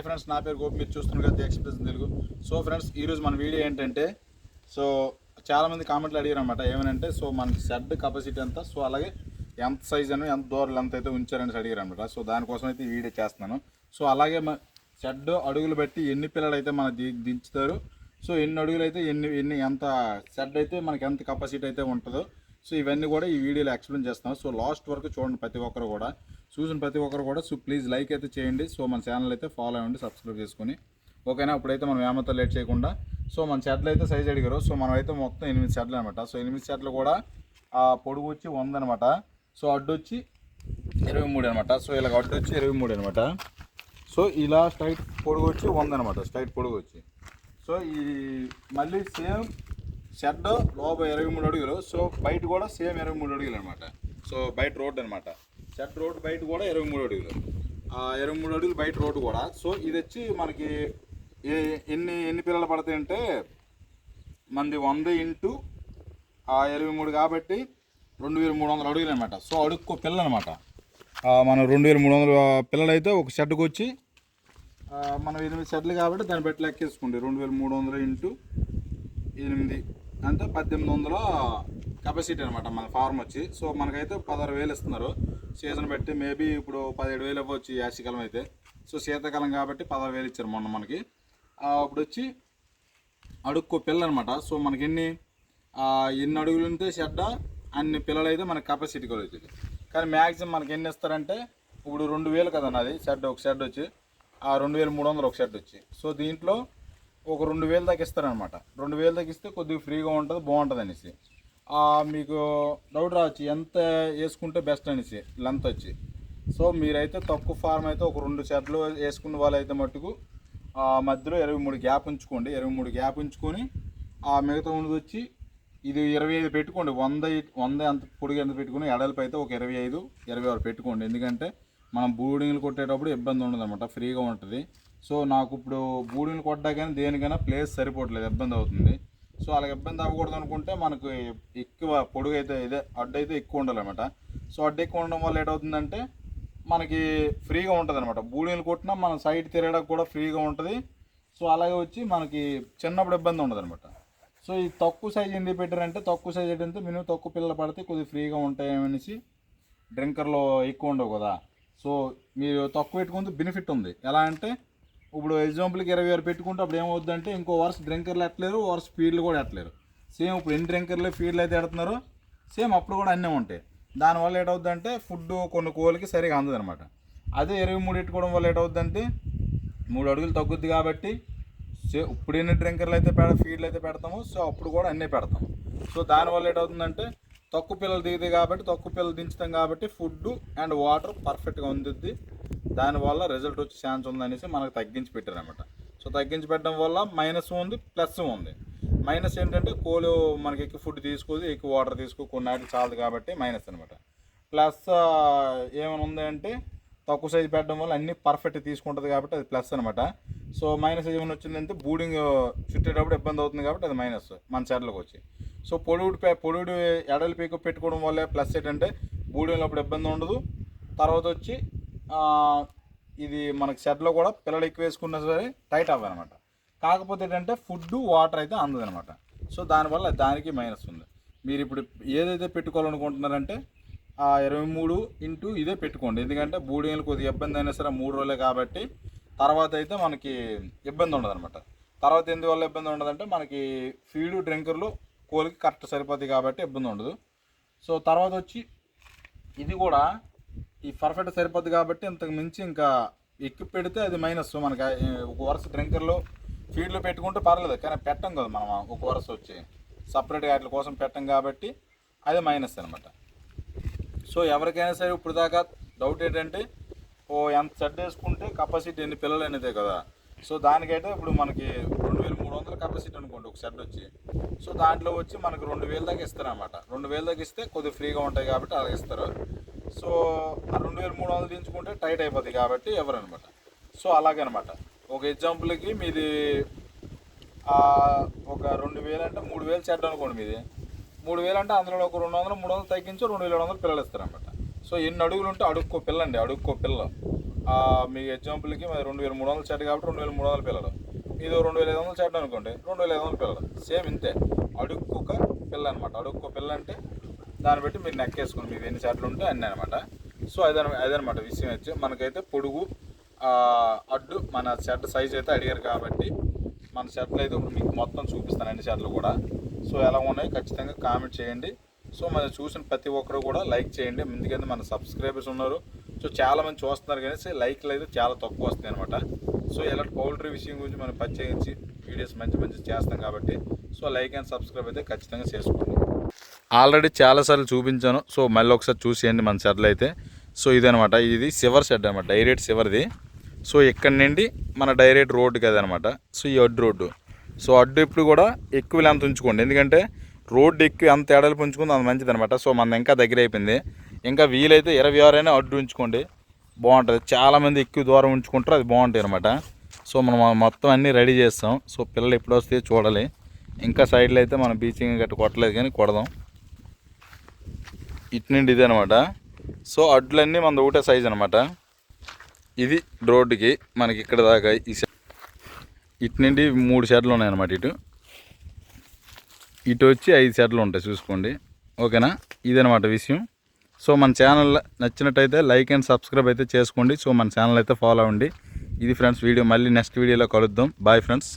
Friends, నా పేరు గోపి. మీరు చూస్తున్నారు కదా ఎక్స్ప్రెస్ తెలుగు. సో ఫ్రెండ్స్, ఈరోజు మన వీడియో ఏంటంటే, సో చాలామంది కామెంట్లు అడిగారు అనమాట. ఏమనంటే, సో మనకి షెడ్ కెపాసిటీ ఎంత, సో అలాగే ఎంత సైజ్ అని, ఎంత దూరం ఎంత అయితే ఉంచారని అడిగారు అనమాట. సో దానికోసం అయితే ఈ వీడియో చేస్తున్నాను. సో అలాగే షెడ్ అడుగులు బట్టి ఎన్ని పిల్లలు అయితే మన దించుతారు, సో ఎన్ని అడుగులు అయితే ఎంత షెడ్ అయితే మనకి ఎంత కెపాసిటీ అయితే ఉంటుందో, సో ఇవన్నీ కూడా ఈ వీడియోలో ఎక్స్ప్లెయిన్ చేస్తాను. సో లాస్ట్ వరకు చూడండి, ప్రతి ఒక్కరు కూడా చూసిన ప్రతి ఒక్కరు కూడా. సో ప్లీజ్ లైక్ అయితే చేయండి. సో మన ఛానల్ అయితే ఫాలో అవ్వండి, సబ్స్క్రైబ్ చేసుకొని. ఓకేనా? ఇప్పుడైతే మనం ఏమంతా లేట్ చేయకుండా, సో మన షెడ్లు అయితే సైజ్ అడిగారు. సో మనం అయితే మొత్తం 8 షెడ్లు అనమాట. సో 8 షెడ్లు కూడా పొడుగు వచ్చి 100 అనమాట. సో అడ్డు వచ్చి 23 అనమాట. సో ఇలా అడ్డు వచ్చి 23 అనమాట. సో ఇలా స్ట్రైట్ పొడుగు వచ్చి 100 అనమాట. స్ట్రైట్ పొడుగు వచ్చి, సో ఈ మళ్ళీ సేమ్ షెడ్ లోపల 23 అడుగులు. సో బయట కూడా సేమ్ 23 అడుగులు అనమాట. సో బయట రోడ్డు అనమాట. షెడ్ రోడ్డు బయట కూడా 23 అడుగులు. 23 అడుగులు బయట రోడ్డు కూడా. సో ఇది వచ్చి మనకి ఎన్ని పిల్లలు పడతాయంటే, మనది 100 ఇంటూ 23 కాబట్టి 2300 అడుగులు అనమాట. సో అడుక్కో పిల్ల అనమాట. మనం 2300 పిల్లలు అయితే ఒక షెడ్కి వచ్చి, మనం 8 షెడ్లు కాబట్టి దాన్ని బట్టి లెక్కేసుకోండి. 2300 ఇంటూ 8 అంటే 1800 కెపాసిటీ అనమాట మన ఫార్మ్ వచ్చి. సో మనకైతే 16,000 ఇస్తున్నారు సీజన్ బట్టి. మేబీ ఇప్పుడు 17,000 ఇవ్వచ్చు యాసకాలం అయితే. సో శీతాకాలం కాబట్టి 16,000 ఇచ్చారు మొన్న మనకి. ఇప్పుడు వచ్చి అడుక్కో పిల్ల అనమాట. సో మనకి ఎన్ని అడుగులు ఉంటే షెడ్ అన్ని పిల్లలు అయితే మనకి కెపాసిటీ కూడా వచ్చింది. కానీ మ్యాక్సిమం మనకి ఎన్ని ఇస్తారంటే, ఇప్పుడు 2,000 కదన్న అది షెడ్. ఒక షెడ్ వచ్చి 2,300 ఒక షెడ్ వచ్చి. సో దీంట్లో ఒక 2,000 దాకా ఇస్తారనమాట. 2,000 దాకా ఇస్తే కొద్దిగా ఫ్రీగా ఉంటుంది, బాగుంటుంది అనేసి. మీకు డౌట్ రావచ్చు ఎంత వేసుకుంటే బెస్ట్ అనేసి లెంత్ వచ్చి. సో మీరైతే తక్కువ ఫార్మ్ అయితే ఒక 2 షెడ్లు వేసుకున్న వాళ్ళు అయితే మట్టుకు మధ్యలో 23 గ్యాప్ ఉంచుకోండి. 23 గ్యాప్ ఉంచుకొని మిగతా ఉన్నది వచ్చి ఇది 25 పెట్టుకోండి. 100 ఎంత పొడిగా ఎంత పెట్టుకుని, ఎడల్పు అయితే ఒక 25, 26 పెట్టుకోండి. ఎందుకంటే మనం బూడింగ్లు కొట్టేటప్పుడు ఇబ్బంది ఉండదు అనమాట, ఫ్రీగా ఉంటుంది. సో నాకు ఇప్పుడు బూడింగ్లు కొట్టా కానీ దేనికైనా ప్లేస్ సరిపోవట్లేదు, ఇబ్బంది అవుతుంది. సో అలాగ ఇబ్బంది అవ్వకూడదు అనుకుంటే మనకు ఎక్కువ పొడుగు అయితే అడ్డు అయితే ఎక్కువ ఉండాలన్నమాట. సో అడ్డు ఎక్కువ ఉండడం వల్ల ఏటవుతుందంటే మనకి ఫ్రీగా ఉంటుంది అనమాట. బూడింగ్లు కొట్టినా మనం సైడ్ తిరగడానికి కూడా ఫ్రీగా ఉంటుంది. సో అలాగే వచ్చి మనకి చిన్నప్పుడు ఇబ్బంది ఉండదు అనమాట. సో ఈ తక్కువ సైజ్ ఎందుకు పెట్టారంటే, తక్కువ సైజ్ ఏంటంటే మినిమం తక్కువ పిల్లలు పడితే కొద్దిగా ఫ్రీగా ఉంటాయనేసి. డ్రింకర్లో ఎక్కువ ఉండవు కదా. సో మీరు తక్కువ పెట్టుకుంటే బెనిఫిట్ ఉంది. ఎలా అంటే, ఇప్పుడు ఎగ్జాంపుల్కి 26 పెట్టుకుంటే అప్పుడు ఏమవుతుందంటే, ఇంకో వరుస డ్రింకర్లు ఎట్టలేరు, వరుస ఫీడ్లు కూడా ఎట్టలేరు. సేమ్ ఇప్పుడు ఎన్ని డ్రింకర్లు ఫీడ్లు అయితే ఎడుతున్నారో సేమ్ అప్పుడు కూడా అన్నీ ఉంటాయి. దానివల్ల ఏటవుద్దంటే ఫుడ్ కొన్ని కోళ్ళకి సరిగా అందదు అనమాట. అదే 23 పెట్టుకోవడం వల్ల ఏటవుద్దంటే 3 అడుగులు తగ్గుద్ది కాబట్టి, ఇప్పుడు ఎన్ని డ్రింకర్లు అయితే ఫీడ్లు అయితే పెడతామో సో అప్పుడు కూడా అన్నీ పెడతాము. సో దానివల్ల ఏటవుతుందంటే తక్కువ పిల్లలు దిగుతాయి కాబట్టి, తక్కువ పిల్లలు దించుతాం కాబట్టి ఫుడ్ అండ్ వాటర్ పర్ఫెక్ట్గా అందుద్ది. దానివల్ల రిజల్ట్ వచ్చే ఛాన్స్ ఉందనేసి మనకు తగ్గించి పెట్టారనమాట. సో తగ్గించి పెట్టడం వల్ల మైనస్ ఉంది, ప్లస్ ఉంది. మైనస్ ఏంటంటే కోళ్ళు మనకి ఎక్కువ ఫుడ్ తీసుకోదు, ఎక్కువ వాటర్ కొన్ని నాటికి చాలదు కాబట్టి మైనస్ అనమాట. ప్లస్ ఏమైనా ఉంది అంటే, తక్కువ సైజు పెట్టడం వల్ల అన్నీ పర్ఫెక్ట్ తీసుకుంటుంది కాబట్టి అది ప్లస్ అనమాట. సో మైనస్ ఏమైనా వచ్చిందంటే బూడింగ్ చుట్టేటప్పుడు ఇబ్బంది అవుతుంది కాబట్టి అది మైనస్ మన షెడ్లోకి వచ్చి. సో పొడుగుడు ఎడలు పీక పెట్టుకోవడం వల్ల ప్లస్ ఏంటంటే బూడింగ్లో అప్పుడు ఇబ్బంది ఉండదు. తర్వాత వచ్చి ఇది మనకి షెడ్లో కూడా పిల్లలు ఎక్కువ వేసుకున్నా సరే టైట్ అవ్వనమాట. కాకపోతే ఏంటంటే ఫుడ్ వాటర్ అయితే అందదనమాట. సో దానివల్ల దానికి మైనస్ ఉంది. మీరు ఇప్పుడు ఏదైతే పెట్టుకోవాలనుకుంటున్నారంటే 23 ఇంటూ ఇదే పెట్టుకోండి. ఎందుకంటే బూడింగ్లు కొద్దిగా ఇబ్బంది అయినా సరే 3 రోజులే కాబట్టి, తర్వాత అయితే మనకి ఇబ్బంది ఉండదు అనమాట. తర్వాత ఎందువల్ల ఇబ్బంది ఉండదంటే మనకి ఫీడు డ్రింకర్లు కోళ్ళకి కరెక్ట్ సరిపోతాయి కాబట్టి ఇబ్బంది ఉండదు. సో తర్వాత వచ్చి ఇది కూడా ఈ పర్ఫెక్ట్ సరిపోద్ది కాబట్టి, ఇంతకు మించి ఇంకా ఎక్కువ పెడితే అది మైనస్. మనకి ఒక వరుస డ్రింకర్లు ఫీడ్లో పెట్టుకుంటే పర్లేదు, కానీ పెట్టం కదా మనం ఒక వరుస వచ్చి సపరేట్గా వాటి కోసం పెట్టం కాబట్టి అది మైనస్ అనమాట. సో ఎవరికైనా సరే ఇప్పుడు దాకా డౌట్ ఏంటంటే, ఎంత షెడ్ వేసుకుంటే కెపాసిటీ ఎన్ని పిల్లలు అనేదే కదా. సో దానికైతే ఇప్పుడు మనకి 2,300 కెపాసిటీ అనుకోండి ఒక షెడ్ వచ్చి. సో దాంట్లో వచ్చి మనకు 2,000 దాకా ఇస్తారు అనమాట. 2,000 దాకా ఇస్తే కొద్దిగా ఫ్రీగా ఉంటాయి కాబట్టి అలా ఇస్తారు. సో ఆ 2,300 దించుకుంటే టైట్ అయిపోతాయి కాబట్టి ఎవరు అనమాట. సో అలాగనమాట. ఒక ఎగ్జాంపుల్కి మీది ఒక 2,000 అంటే 3,000 షెడ్ అనుకోండి మీది. 3,000 అంటే అందులో ఒక 200, 300 తగ్గించి 2,700 పిల్లలు ఇస్తారనమాట. సో ఎన్ని అడుగులు ఉంటే అడుక్కో పిల్ల అండి, అడుక్కో పిల్ల. మీ ఎగ్జాంపుల్కి మరి 2300 షర్ట్ కాబట్టి 2300 పిల్లలు, ఇది 2500 షర్ట్ అనుకోండి 2500 పిల్లలు, సేమ్ ఇంతే. అడుక్కొక పిల్ల అనమాట. అడుక్కొక పిల్ల అంటే దాన్ని బట్టి మీరు నెక్కేసుకోండి, మీకు ఎన్ని షర్ట్లు ఉంటే అన్నీ అనమాట. సో అదనమాట విషయం వచ్చి మనకైతే పొడుగు అడ్డు మన షర్ట్ సైజ్ అయితే అడిగారు కాబట్టి మన షర్ట్లు అయితే మీకు మొత్తం చూపిస్తాను అన్ని షర్ట్లు కూడా. సో ఎలా ఉన్నాయి ఖచ్చితంగా కామెంట్ చేయండి. సో మనం చూసిన ప్రతి ఒక్కరు కూడా లైక్ చేయండి, ఎందుకంటే మన సబ్స్క్రైబర్స్ ఉన్నారు. సో చాలామంది చూస్తున్నారు కానీ లైక్లు అయితే చాలా తక్కువ వస్తాయి అనమాట. సో ఇలాంటి పౌల్ట్రీ విషయం గురించి మనం ప్రత్యేకించి వీడియోస్ మంచి చేస్తాం కాబట్టి సో లైక్ అండ్ సబ్స్క్రైబ్ అయితే ఖచ్చితంగా చేసుకోండి. ఆల్రెడీ చాలాసార్లు చూపించాను, సో మళ్ళీ ఒకసారి చూసేయండి మన షెడ్లు అయితే. సో ఇదనమాట, ఇది సివర్ షెడ్ అనమాట, డైరెక్ట్ సివర్ది. సో ఇక్కడ నుండి మన డైరెక్ట్ రోడ్డు కదనమాట. సో ఈ అడ్డు రోడ్డు, సో అడ్డు ఇప్పుడు కూడా ఎక్కువ లెంత్ ఉంచుకోండి, ఎందుకంటే రోడ్డు ఎక్కువ ఎంత ఎడలు ఉంచుకుంది అంత మంచిది అనమాట. సో మన ఇంకా దగ్గర అయిపోయింది, ఇంకా వీలైతే 26 అయినా అడ్డు ఉంచుకోండి, బాగుంటుంది. చాలామంది ఎక్కువ దూరం ఉంచుకుంటారు, అది బాగుంటాయి అనమాట. సో మనం మొత్తం అన్నీ రెడీ చేస్తాం. సో పిల్లలు ఎప్పుడు వస్తే చూడాలి. ఇంకా సైడ్లో అయితే మనం బీచింగ్ గట్ట కొట్టలేదు కానీ కొడదాం. ఇటు నుండి ఇదే అనమాట. సో అడ్లన్నీ మన ఒకటే సైజ్ అనమాట. ఇది రోడ్డుకి మనకి ఇక్కడ దాకా ఇటు నుండి 3 షెడ్లు ఉన్నాయన్నమాట. ఇటు వచ్చి 5 షెడ్లు ఉంటాయి చూసుకోండి, ఓకేనా. ఇదనమాట విషయం. సో మన ఛానల్ నచ్చినట్టయితే లైక్ అండ్ సబ్స్క్రైబ్ అయితే చేసుకోండి. సో మన ఛానల్ అయితే ఫాలో అవ్వండి. ఇది ఫ్రెండ్స్ వీడియో, మళ్ళీ నెక్స్ట్ వీడియోలో కలుద్దాం. Bye friends.